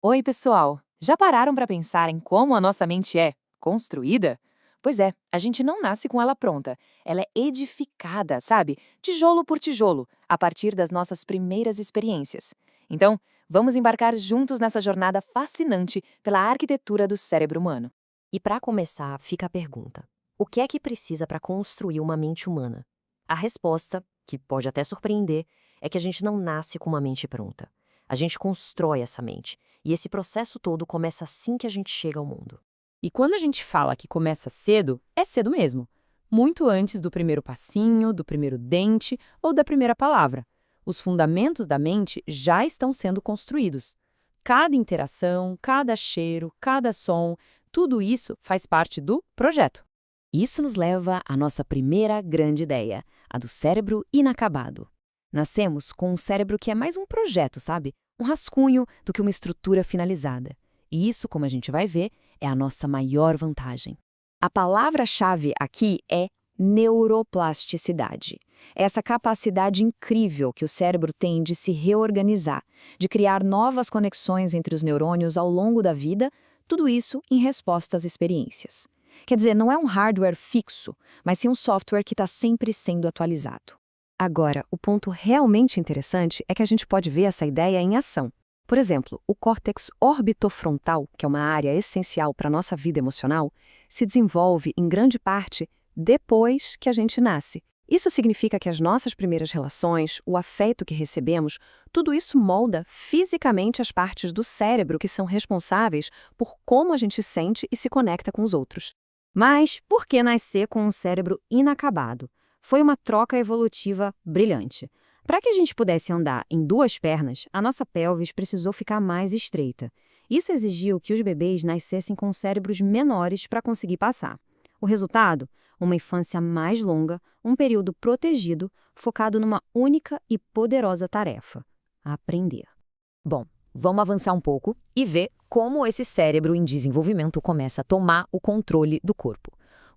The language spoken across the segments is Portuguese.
Oi, pessoal! Já pararam para pensar em como a nossa mente é construída? Pois é, a gente não nasce com ela pronta. Ela é edificada, sabe? Tijolo por tijolo, a partir das nossas primeiras experiências. Então, vamos embarcar juntos nessa jornada fascinante pela arquitetura do cérebro humano. E para começar, fica a pergunta: o que é que precisa para construir uma mente humana? A resposta, que pode até surpreender, é que a gente não nasce com uma mente pronta. A gente constrói essa mente, e esse processo todo começa assim que a gente chega ao mundo. E quando a gente fala que começa cedo, é cedo mesmo. Muito antes do primeiro passinho, do primeiro dente ou da primeira palavra. Os fundamentos da mente já estão sendo construídos. Cada interação, cada cheiro, cada som, tudo isso faz parte do projeto. Isso nos leva à nossa primeira grande ideia, a do cérebro inacabado. Nascemos com um cérebro que é mais um projeto, sabe? Um rascunho do que uma estrutura finalizada. E isso, como a gente vai ver, é a nossa maior vantagem. A palavra-chave aqui é neuroplasticidade. É essa capacidade incrível que o cérebro tem de se reorganizar, de criar novas conexões entre os neurônios ao longo da vida, tudo isso em resposta às experiências. Quer dizer, não é um hardware fixo, mas sim um software que está sempre sendo atualizado. Agora, o ponto realmente interessante é que a gente pode ver essa ideia em ação. Por exemplo, o córtex orbitofrontal, que é uma área essencial para a nossa vida emocional, se desenvolve em grande parte depois que a gente nasce. Isso significa que as nossas primeiras relações, o afeto que recebemos, tudo isso molda fisicamente as partes do cérebro que são responsáveis por como a gente sente e se conecta com os outros. Mas por que nascer com um cérebro inacabado? Foi uma troca evolutiva brilhante. Para que a gente pudesse andar em duas pernas, a nossa pelvis precisou ficar mais estreita. Isso exigiu que os bebês nascessem com cérebros menores para conseguir passar. O resultado? Uma infância mais longa, um período protegido, focado numa única e poderosa tarefa: aprender. Bom, vamos avançar um pouco e ver como esse cérebro em desenvolvimento começa a tomar o controle do corpo.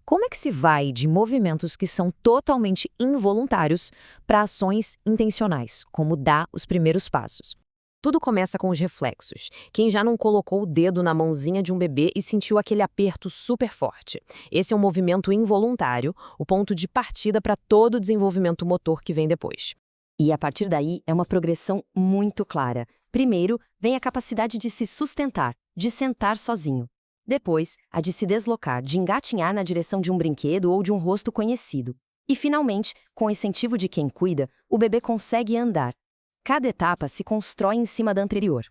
Como é que se vai de movimentos que são totalmente involuntários para ações intencionais, como dar os primeiros passos? Tudo começa com os reflexos. Quem já não colocou o dedo na mãozinha de um bebê e sentiu aquele aperto super forte? Esse é um movimento involuntário, o ponto de partida para todo o desenvolvimento motor que vem depois. E a partir daí é uma progressão muito clara. Primeiro, vem a capacidade de se sustentar, de sentar sozinho. Depois, a de se deslocar, de engatinhar na direção de um brinquedo ou de um rosto conhecido. E, finalmente, com o incentivo de quem cuida, o bebê consegue andar. Cada etapa se constrói em cima da anterior.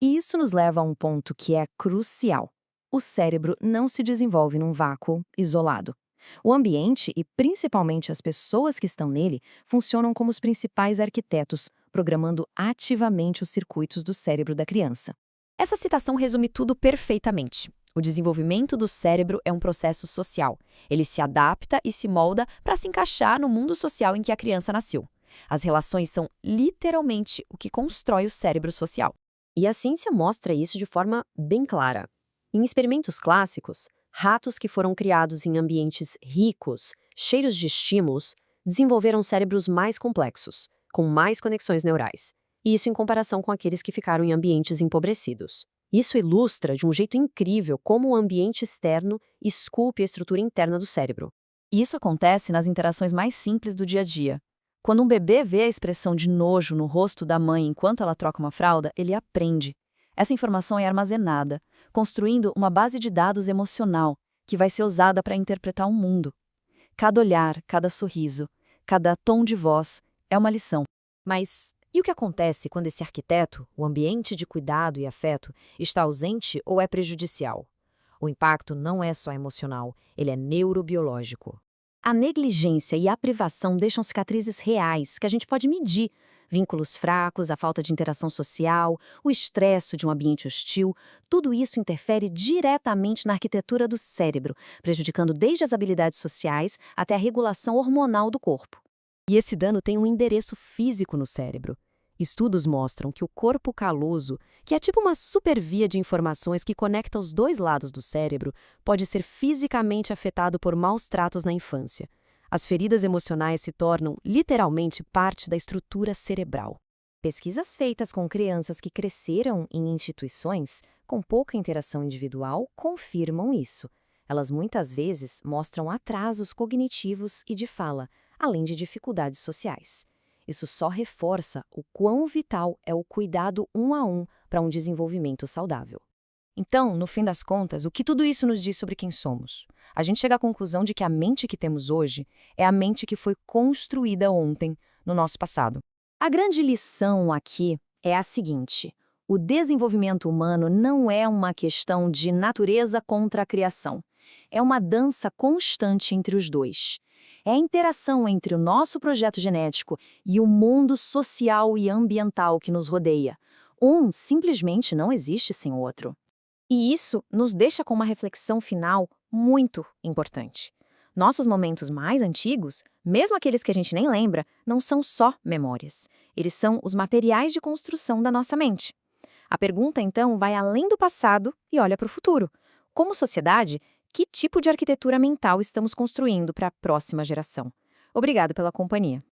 E isso nos leva a um ponto que é crucial. O cérebro não se desenvolve num vácuo isolado. O ambiente e, principalmente, as pessoas que estão nele funcionam como os principais arquitetos, programando ativamente os circuitos do cérebro da criança. Essa citação resume tudo perfeitamente. O desenvolvimento do cérebro é um processo social. Ele se adapta e se molda para se encaixar no mundo social em que a criança nasceu. As relações são literalmente o que constrói o cérebro social. E a ciência mostra isso de forma bem clara. Em experimentos clássicos, ratos que foram criados em ambientes ricos, cheios de estímulos, desenvolveram cérebros mais complexos, com mais conexões neurais. E isso em comparação com aqueles que ficaram em ambientes empobrecidos. Isso ilustra de um jeito incrível como o ambiente externo esculpe a estrutura interna do cérebro. E isso acontece nas interações mais simples do dia a dia. Quando um bebê vê a expressão de nojo no rosto da mãe enquanto ela troca uma fralda, ele aprende. Essa informação é armazenada, construindo uma base de dados emocional que vai ser usada para interpretar o mundo. Cada olhar, cada sorriso, cada tom de voz é uma lição. Mas e o que acontece quando esse arquiteto, o ambiente de cuidado e afeto, está ausente ou é prejudicial? O impacto não é só emocional, ele é neurobiológico. A negligência e a privação deixam cicatrizes reais que a gente pode medir. Vínculos fracos, a falta de interação social, o estresse de um ambiente hostil, tudo isso interfere diretamente na arquitetura do cérebro, prejudicando desde as habilidades sociais até a regulação hormonal do corpo. E esse dano tem um endereço físico no cérebro. Estudos mostram que o corpo caloso, que é tipo uma supervia de informações que conecta os dois lados do cérebro, pode ser fisicamente afetado por maus tratos na infância. As feridas emocionais se tornam, literalmente, parte da estrutura cerebral. Pesquisas feitas com crianças que cresceram em instituições com pouca interação individual confirmam isso. Elas muitas vezes mostram atrasos cognitivos e de fala, além de dificuldades sociais. Isso só reforça o quão vital é o cuidado um a um para um desenvolvimento saudável. Então, no fim das contas, o que tudo isso nos diz sobre quem somos? A gente chega à conclusão de que a mente que temos hoje é a mente que foi construída ontem, no nosso passado. A grande lição aqui é a seguinte: o desenvolvimento humano não é uma questão de natureza contra a criação. É uma dança constante entre os dois. É a interação entre o nosso projeto genético e o mundo social e ambiental que nos rodeia. Um simplesmente não existe sem o outro. E isso nos deixa com uma reflexão final muito importante. Nossos momentos mais antigos, mesmo aqueles que a gente nem lembra, não são só memórias. Eles são os materiais de construção da nossa mente. A pergunta, então, vai além do passado e olha para o futuro. Como sociedade, que tipo de arquitetura mental estamos construindo para a próxima geração? Obrigado pela companhia.